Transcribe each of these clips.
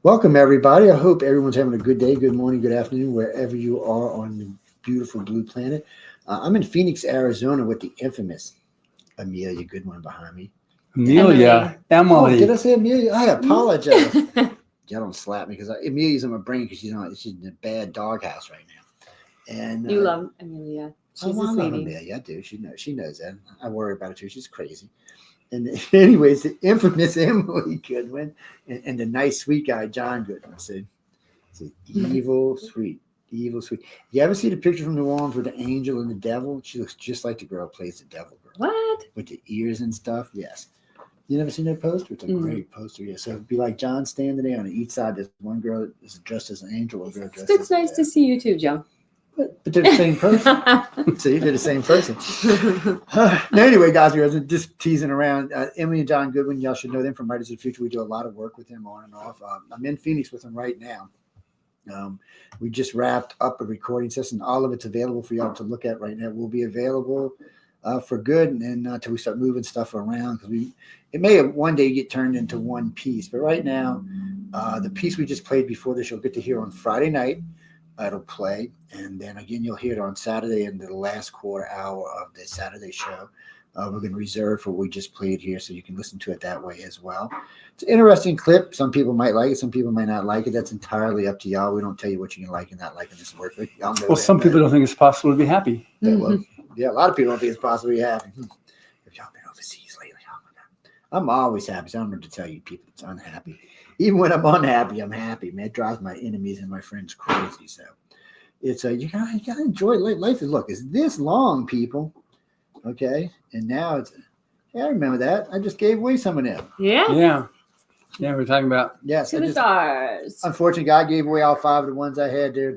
Welcome, everybody. I hope everyone's having a good day, good morning, good afternoon, wherever you are on the beautiful blue planet. I'm in Phoenix, Arizona with the infamous Amelia Goodwin behind me. Amelia, Oh, did Emily. I say Amelia? I apologize. Y'all don't slap me because Amelia's in my brain because she's in a bad doghouse right now. And You love Amelia. She's I a love sweetie. Amelia. I do. She knows that. I worry about her too. She's crazy. And anyways, the infamous Emily Goodwin and the nice sweet guy John Goodwin. So evil sweet, evil sweet. You ever see the picture from New Orleans with the angel and the devil? She looks just like the girl who plays the devil girl. What? With the ears and stuff. Yes. You never seen that poster? It's a great poster. Yeah. So it'd be like John standing there on each side. There's one girl that's dressed as an angel, or girl dressed It's as nice a to devil. see you too, Joe. But they're the same person. See, they're the same person. Anyway, guys, we're just teasing around. Emily and John Goodwin, y'all should know them from Writers of the Future. We do a lot of work with them on and off. I'm in Phoenix with them right now. We just wrapped up a recording session. All of it's available for y'all to look at right now. Will be available for good and until we start moving stuff around because it may one day get turned into one piece. But right now, the piece we just played before this, you'll get to hear on Friday night. It'll play, and then again you'll hear it on Saturday in the last quarter hour of the Saturday show. We're going to reserve for what we just played here, so you can listen to it that way as well. It's an interesting clip. Some people might like it, some people might not like it. That's entirely up to y'all. We don't tell you what you can like and not like in this work. Y'all know Well, some people don't think it's possible to be happy. Yeah, well, yeah, a lot of people don't think it's possible to be happy. If y'all been overseas lately, oh my God. I'm always happy. So I don't know to tell you people it's unhappy. Even when I'm unhappy, I'm happy, man. It drives my enemies and my friends crazy. So it's you gotta enjoy life. Life is this long, people. Okay, and now it's. Yeah, I remember that. I just gave away some of them. Yeah. Yeah. We're talking about. Yes, To the stars. Unfortunately, God gave away all 5 of the ones I had. They've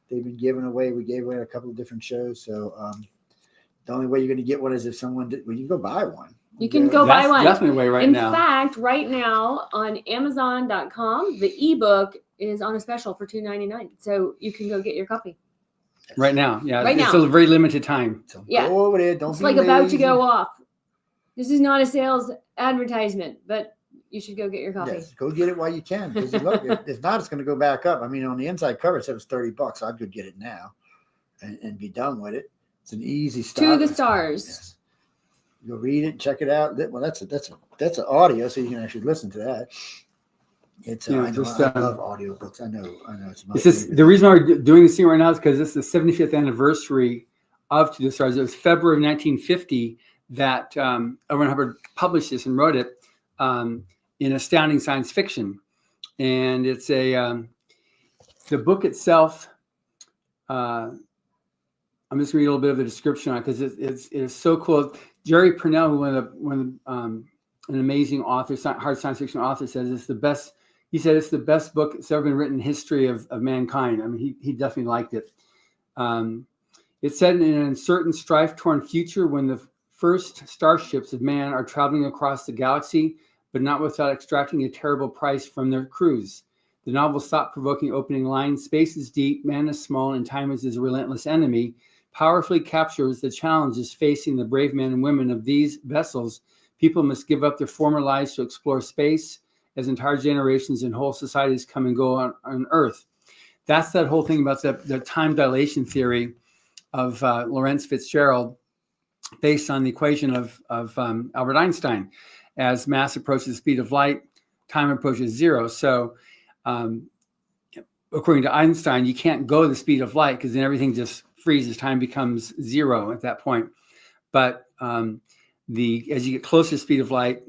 been given away. We gave away a couple of different shows. So the only way you're going to get one is if someone did. Well, you can go buy one. You can go buy That's one. definitely way right now. In fact, right now on Amazon.com, the ebook is on a special for $2.99. So you can go get your copy. Right now. Yeah. Right it's now. a very limited time. So Yeah. go over there. Don't It's be like about to lazy. go off. This is not a sales advertisement, but you should go get your copy. Yes, go get it while you can. Because look, if not, it's going to go back up. I mean, on the inside cover, it said it was $30. I could get it now and be done with it. It's an easy start. To the stars. Yes. Go read it, check it out. Well, that's an audio, so you can actually listen to that. It's I love audiobooks. I know it's my favorite. The reason why we're doing this thing right now is because this is the 75th anniversary of To the Stars. It was February of 1950 that L. Ron Hubbard published this and wrote it in Astounding Science Fiction, and it's the book itself. I'm just going to read a little bit of the description on it because it is so cool. Jerry Purnell, who an amazing author, hard science fiction author, says it's the best. He said it's the best book that's ever been written in history of mankind. I mean, he definitely liked it. It's set in an uncertain, strife-torn future when the first starships of man are traveling across the galaxy, but not without extracting a terrible price from their crews. The novel's thought-provoking opening line, "Space is deep, man is small, and time is his relentless enemy," powerfully captures the challenges facing the brave men and women of these vessels. People must give up their former lives to explore space as entire generations and whole societies come and go on Earth. That's that whole thing about the time dilation theory of Lorentz Fitzgerald, based on the equation of Albert Einstein. As mass approaches the speed of light, time approaches zero. So according to Einstein, you can't go the speed of light because then everything just freezes. Time becomes zero at that point. But as you get closer to the speed of light,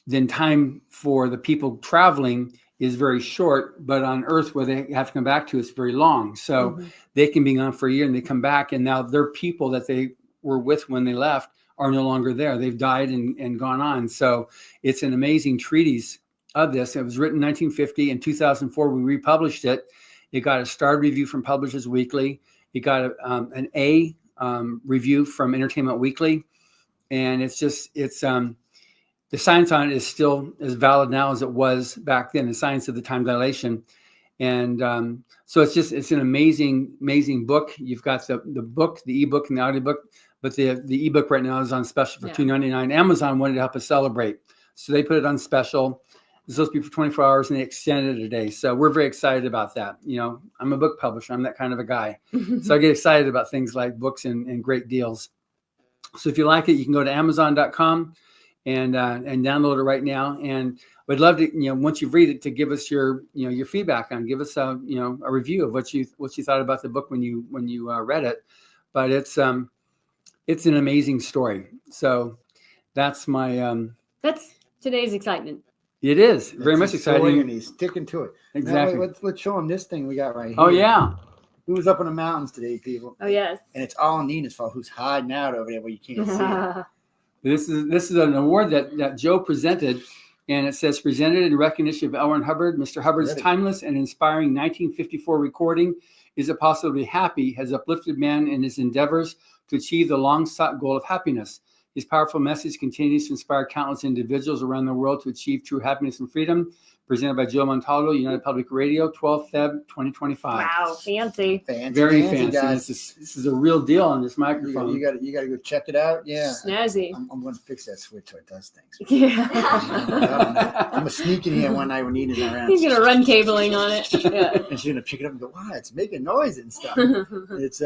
then time for the people traveling is very short, but on Earth where they have to come back to, it's very long. So they can be gone for a year and they come back, and now their people that they were with when they left are no longer there. They've died and gone on. So it's an amazing treatise of this. It was written in 1950. In 2004, we republished it. It got a starred review from Publishers Weekly. It got an A review from Entertainment Weekly. And the science on it is still as valid now as it was back then, the science of the time dilation. And so it's an amazing book. You've got the book, the ebook, and the audiobook, but the ebook right now is on special for $2.99. Amazon wanted to help us celebrate, so they put it on special. was supposed to be for 24 hours and they extended it a day. So we're very excited about that. You know, I'm a book publisher. I'm that kind of a guy. So I get excited about things like books and great deals. So if you like it, you can go to Amazon.com and download it right now. And we'd love to, you know, once you read it, to give us your, you know, your feedback on, give us a, you know, a review of what you thought about the book when you read it. But it's an amazing story. So that's my That's today's excitement. it is very much That's his story, exciting. and he's sticking to it. Exactly. Now, let's show him this thing we got right here. Oh yeah. Who's up in the mountains today, people? Oh yes. And it's all Nina's fault. Who's hiding out over there where you can't see it? This is an award that Joe presented, and it says presented in recognition of L. Ron Hubbard. Mr. Hubbard's Really? timeless and inspiring 1954 recording, Is It Possible to Be Happy, has uplifted man in his endeavors to achieve the long-sought goal of happiness. His powerful message continues to inspire countless individuals around the world to achieve true happiness and freedom. Presented by Joe Montaldo, United Public Radio, 12 Feb 2025. Wow, fancy. Very fancy. guys. This is a real deal on this You microphone. got to go check it out. Yeah. Snazzy. I'm going to fix that switch so it does things. Yeah. I'm going to sneak in here one night when Nina's not around. He's gonna run cabling on it. Yeah. And she's going to pick it up and go, wow, it's making noise and stuff. It's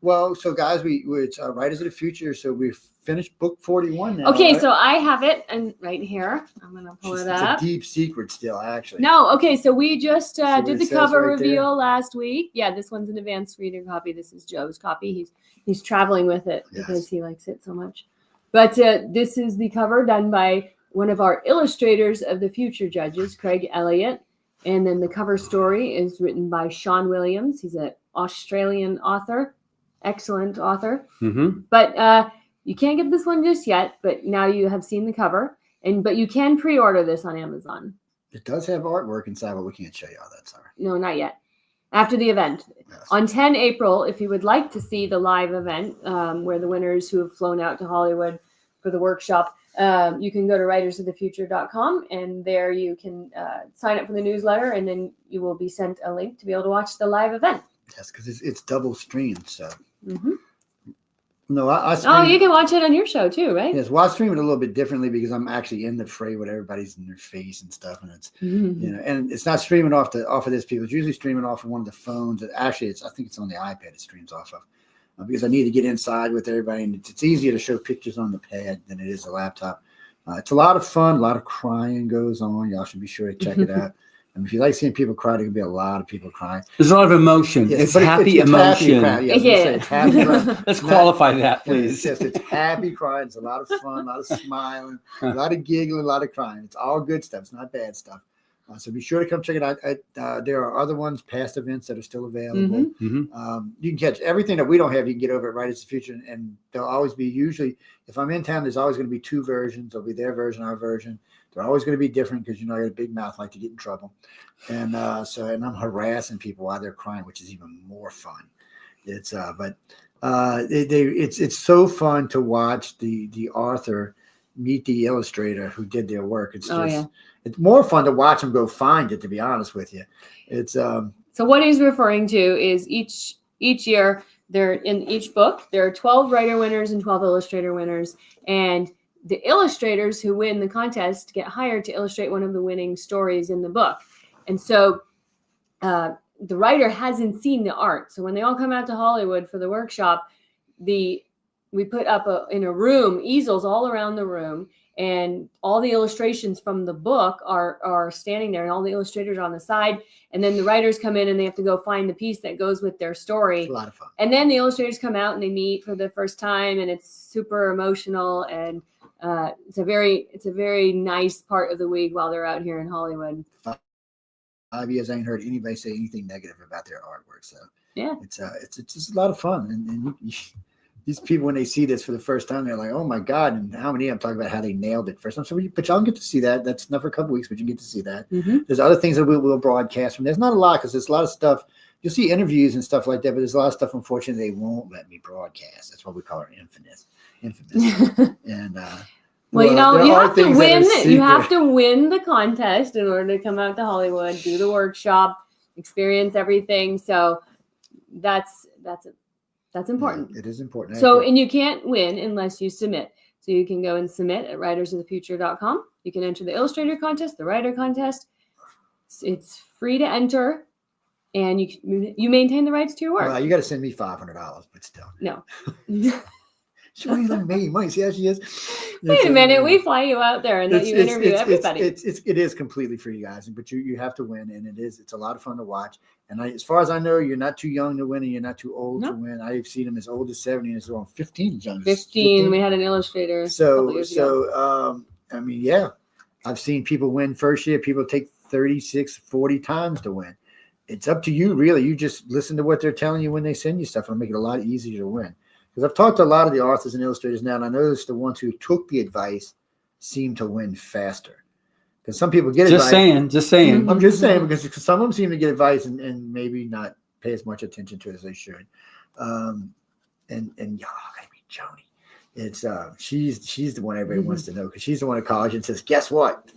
well, so guys, it's Writers of the Future. So we've finished book 41 now. Okay, right? so I have it and right here. I'm gonna pull It's it up. a deep secret still, actually. No, okay, so we just See what did it the says cover right there? reveal last week. Yeah, this one's an advanced reader copy. This is Joe's copy. He's traveling with it Yes. because he likes it so much. But this is the cover done by one of our illustrators of the future judges, Craig Elliott. And then the cover story is written by Sean Williams. He's an Australian author, excellent author. Mm-hmm. But you can't get this one just yet, but now you have seen the cover. But you can pre-order this on Amazon. It does have artwork inside, but we can't show you all that. Sorry. No, not yet. After the event. Yes. On 10 April, if you would like to see the live event where the winners who have flown out to Hollywood for the workshop, you can go to writersofthefuture.com and there you can sign up for the newsletter and then you will be sent a link to be able to watch the live event. Yes, because it's double streamed. So Mm-hmm. no, I Oh, you can watch it on your show too, right? Yes, well, I stream it a little bit differently because I'm actually in the fray with everybody's in their face and stuff, and it's Mhm. you know, and it's not streaming off of this. People, it's usually streaming off of one of the phones. Actually, I think it's on the iPad. It streams off of because I need to get inside with everybody, and it's easier to show pictures on the pad than it is a laptop. It's a lot of fun. A lot of crying goes on. Y'all should be sure to check it out. And if you like seeing people cry, there can be a lot of people crying. There's a lot of emotion. Yes, it's but happy it's emotion. Happy cry. Yeah, I was gonna say it's happy cry. Let's Not- qualify that, please. Yes, it's happy crying. It's a lot of fun, a lot of smiling, a lot of giggling, a lot of crying. It's all good stuff. It's not bad stuff. So be sure to come check it out. There are other ones, past events that are still available. Mhm. You can catch everything that we don't have. You can get over at Writers of the Future, and there'll always be. Usually, if I'm in town, there's always going to be two versions. There'll be their version, our version. They're always going to be different because I got a big mouth, like to get in trouble, and and I'm harassing people while they're crying, which is even more fun. It's it's so fun to watch the author meet the illustrator who did their work. It's just it's more fun to watch them go find it. To be honest with you, it's So what he's referring to is each year there in each book there are 12 writer winners and 12 illustrator winners, and the illustrators who win the contest get hired to illustrate one of the winning stories in the book. And so the writer hasn't seen the art. So when they all come out to Hollywood for the workshop, we put up in a room easels all around the room, and all the illustrations from the book are standing there, and all the illustrators are on the side. And then the writers come in and they have to go find the piece that goes with their story. a lot of fun. And then the illustrators come out and they meet for the first time, and it's super emotional. And it's a very nice part of the week while they're out here in Hollywood. 5 years, I ain't heard anybody say anything negative about their artwork. So Yeah. it's just a lot of fun. And these people, when they see this for the first time, they're like, "Oh my God!" And how many of them talk about how they nailed it first time? So, but y'all get to see that. That's not for a couple weeks, but you get to see that. Mm-hmm. There's other things that we'll broadcast from. There's not a lot because there's a lot of stuff. You'll see interviews and stuff like that, but there's a lot of stuff. Unfortunately, they won't let me broadcast. That's why we call it infamous. And Well, you there have are to things that are win. You have secret. to win the contest in order to come out to Hollywood, do the workshop, experience everything. So that's important. Yeah, it is important. So, and you can't win unless you submit. So you can go and submit at writersofthefuture.com. You can enter the illustrator contest, the writer contest. It's free to enter, and you maintain the rights to your work. Well, you got to send me $500, but still. No. She won't even make money. See how she is? Wait a minute. We fly you out there and let you interview everybody. It is completely free, guys, but you have to win, and it's a lot of fun to watch. And as far as I know, you're not too young to win, and you're not too old to win. I've seen them as old as 70 and as old as 15 young. 15. We had an illustrator. I mean, yeah, I've seen people win first year. People take 36, 40 times to win. It's up to you, really. You just listen to what they're telling you when they send you stuff. It'll make it a lot easier to win. Because I've talked to a lot of the authors and illustrators now, and I noticed the ones who took the advice seem to win faster. Because some people get advice. Just saying. I'm just saying, because some of them seem to get advice and maybe not pay as much attention to it as they should. And y'all gotta meet Joni. It's she's the one everybody wants to know, because she's the one at college and says, "Guess what?"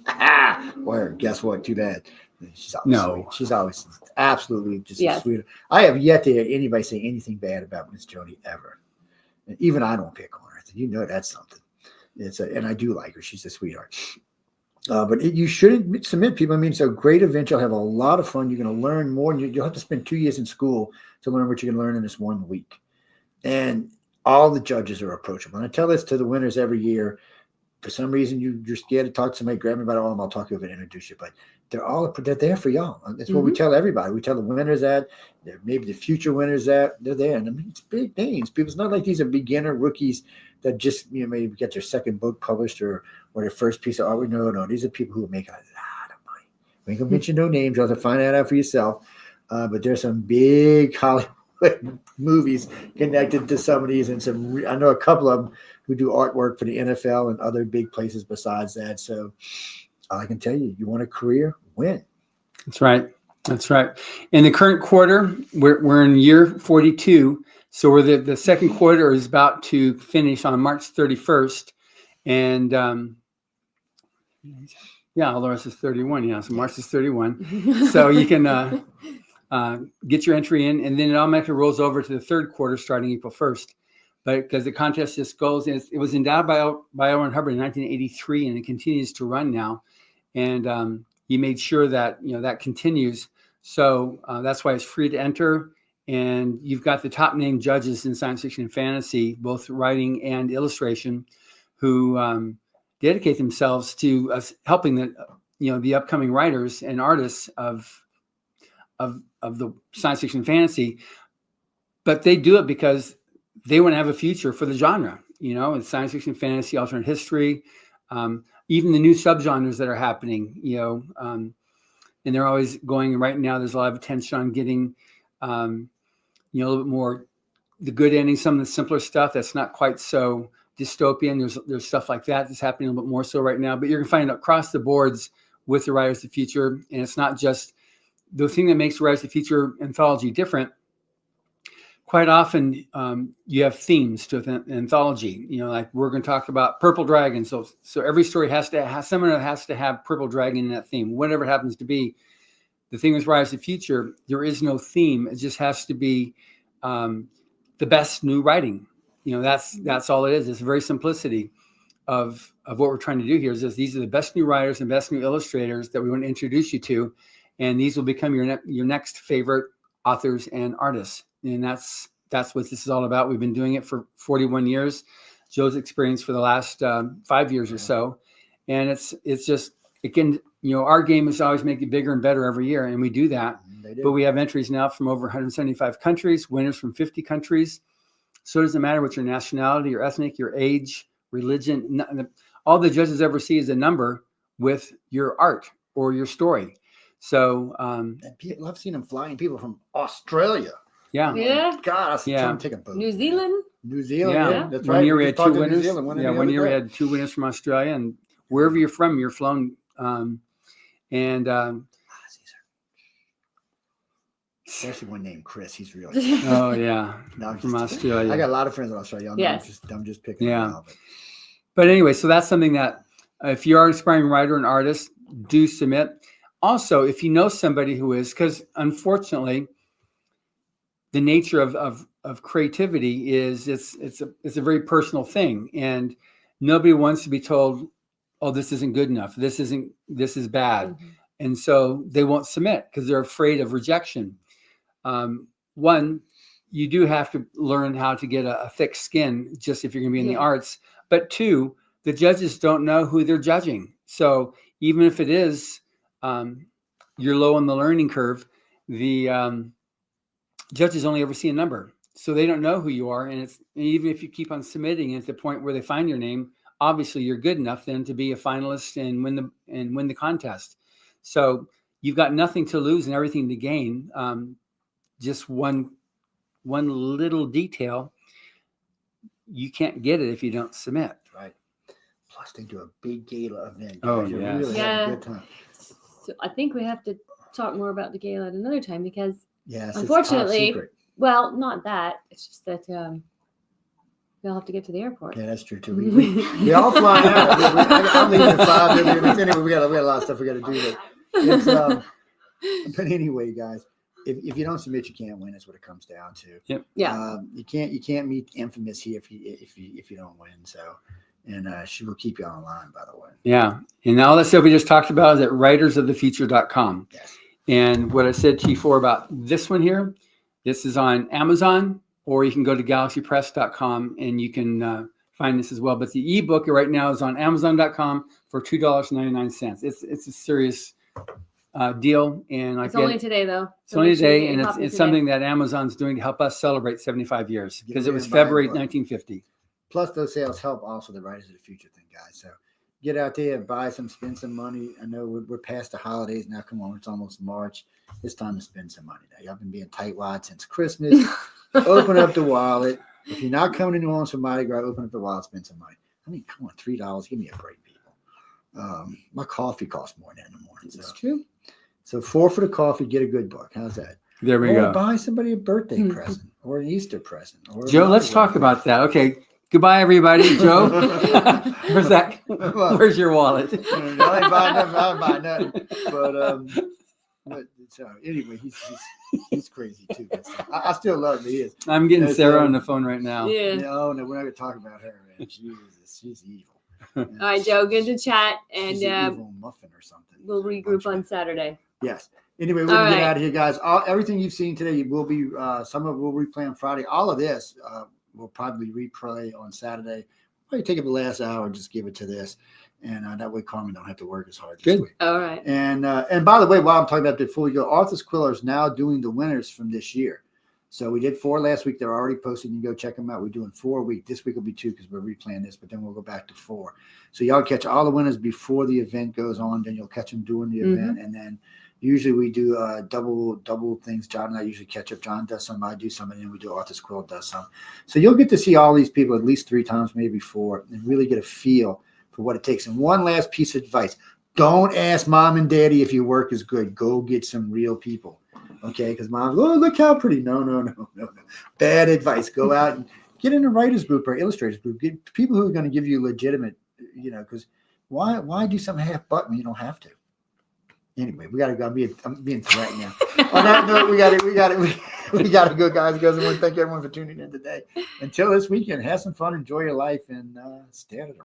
Word. Guess what? Too bad. She's always sweet. She's always absolutely just sweet. I have yet to hear anybody say anything bad about Miss Joni ever. And even I don't pick on her. You know that's something. And I do like her. She's a sweetheart. But you shouldn't submit people. I mean, it's a great event. You'll have a lot of fun. You're going to learn more. And you'll have to spend 2 years in school to learn what you can learn in this 1 week. And all the judges are approachable. And I tell this to the winners every year. For some reason, you're scared to talk to somebody, grab me by the arm, I'll talk to you and introduce you. But they're there for y'all. That's what we tell everybody. We tell the winners that, maybe the future winners that, they're there. And I mean, it's big names. It's not like these are beginner rookies that just maybe get their second book published or their first piece of art. No. These are people who make a lot of money. We ain't gonna mention no names. You'll have to find that out for yourself. But there's some big Hollywood movies connected to some of these, and I know a couple of them who do artwork for the NFL and other big places besides that. So all I can tell you, you want a career, win. That's right. In the current quarter, we're in year 42. So we're the second quarter is about to finish on March 31st. And all the rest is 31. Yeah, so March is 31. So you can get your entry in, and then it automatically rolls over to the third quarter starting April 1st. But because the contest just goes, it was endowed by L. Ron Hubbard in 1983, and it continues to run now. And he made sure that that continues. So that's why it's free to enter. And you've got the top named judges in science fiction and fantasy, both writing and illustration, who dedicate themselves to us helping the upcoming writers and artists of the science fiction and fantasy. But they do it because they want to have a future for the genre, in science fiction, fantasy, alternate history, even the new subgenres that are happening, and they're always going. Right now, there's a lot of attention on getting, a little bit more the good ending, some of the simpler stuff that's not quite so dystopian. There's stuff like that's happening a little bit more so right now. But you're going to find across the boards with the Writers of the Future, and it's not just the thing that makes the Writers of the Future anthology different. Quite often, you have themes to an anthology. Like we're going to talk about Purple Dragon. So every story has to have someone that has to have Purple Dragon in that theme, whatever it happens to be. The thing with Rise of the Future, there is no theme. It just has to be the best new writing. That's all it is. It's very simplicity of what we're trying to do here. Is these are the best new writers and best new illustrators that we want to introduce you to, and these will become your next favorite authors and artists. And that's what this is all about. We've been doing it for 41 years. Joe's experience for the last 5 years or so. And it's just, again, our game is always making it bigger and better every year. And we do that. But we have entries now from over 175 countries, winners from 50 countries. So it doesn't matter what your nationality, your ethnic, your age, religion. All the judges ever see is a number with your art or your story. So I've seen them flying people from Australia. Yeah. God, yeah. Take a boat. New Zealand. Yeah. That's right. One year we had 2 winners. One year we had 2 winners from Australia, and wherever you're from, you're flown. Especially one named Chris. He's really. Oh yeah. No, from Australia. I got a lot of friends in Australia. I'm just picking. Yeah. But anyway, so that's something that if you are an aspiring writer and artist, do submit. Also, if you know somebody who is, because unfortunately, the nature of creativity is it's a very personal thing, and nobody wants to be told, oh, this isn't good enough. This is bad. Mhm. And so they won't submit because they're afraid of rejection. One, you do have to learn how to get a thick skin just if you're going to be in the Yeah. arts. But two, the judges don't know who they're judging. So even if it is you're low on the learning curve, the judges only ever see a number. So they don't know who you are. And even if you keep on submitting at the point where they find your name, obviously you're good enough then to be a finalist and win the contest. So you've got nothing to lose and everything to gain. Just one little detail, you can't get it if you don't submit. Right. Plus, they do a big gala event. Oh, You yes. really have a good time. So I think we have to talk more about the gala at another time because, Yes. Unfortunately- it's top secret. well, not that. It's just that we'll have to get to the airport. Yeah, that's true too. We all fly out. I'm leaving at 5. Anyway, we got a lot of stuff we got to do. But anyway, guys, if you don't submit, you can't win. That's what it comes down to. Yeah. You can't meet Infamous here if you don't win. So, and she will keep you on the line, by the way. Yeah. And all that stuff we just talked about is at writersofthefuture.com. Yes. And what I said to you before about this one here, this is on Amazon, or you can go to galaxypress.com and you can find this as well. But the ebook right now is on Amazon.com for $2.99. It's a serious deal. And It's only today, though. It's only make sure you today, get and a copy it's today. something that Amazon's doing to help us celebrate 75 years Get because it in was and buy a February book. 1950. Plus, those sales help also the Writers of the Future thing, guys. So get out there, buy some, spend some money. I know we're past the holidays now. Come on, it's almost March. It's time to spend some money now. Y'all been being tightwad since Christmas. Open up the wallet. If you're not coming to New Orleans for Mardi Gras, open up the wallet, spend some money. I mean, come on, $3. Give me a break, people. My coffee costs more than that in the morning. It's true. So 4 for the coffee, get a good book. How's that? There we Or go. buy somebody a birthday Mhm. present or an Easter present. Or Joe, let's talk about that. Okay. Goodbye, everybody. Joe, where's that? Where's your wallet? I ain't buying nothing. I ain't buying nothing. But so anyway, he's crazy too. I still love him. He is. I'm getting Yes, Sarah sir. on the phone right now. Yeah. No, we're not gonna talk about her, man. She's evil. All right, Joe. Good to chat, She's and an evil muffin or something. we'll regroup on Saturday. Yes. Anyway, we're gonna All get right. out of here, guys. Everything you've seen today will be some of it will replay on Friday. All of this will probably replay on Saturday. Probably take up the last hour and just give it to this, and that way Carmen don't have to work as hard. This Good. week. All right. And by the way, while I'm talking about that, before we go, Arthur's Quiller is now doing the winners from this year. So we did 4 last week. They're already posted. You can go check them out. We're doing 4 a week. This week will be 2 because we're replaying this, but then we'll go back to 4. So y'all catch all the winners before the event goes on. Then you'll catch them during the event, and then usually we do double things. John and I usually catch up. John does some, I do some, and then we do Arthur's Quill does some. So you'll get to see all these people at least 3 times, maybe 4, and really get a feel for what it takes. And one last piece of advice: don't ask mom and daddy if your work is good. Go get some real people, okay? Because mom's, oh, look how pretty. No. Bad advice. Go out and get in a writers group or illustrators group. Get people who are going to give you legitimate, because why do something half-butt when you don't have to? Anyway, we got to go. I'm being threatened now. On that note, we got to go, guys. I want to thank everyone for tuning in today. Until this weekend, have some fun, enjoy your life, and stay out of the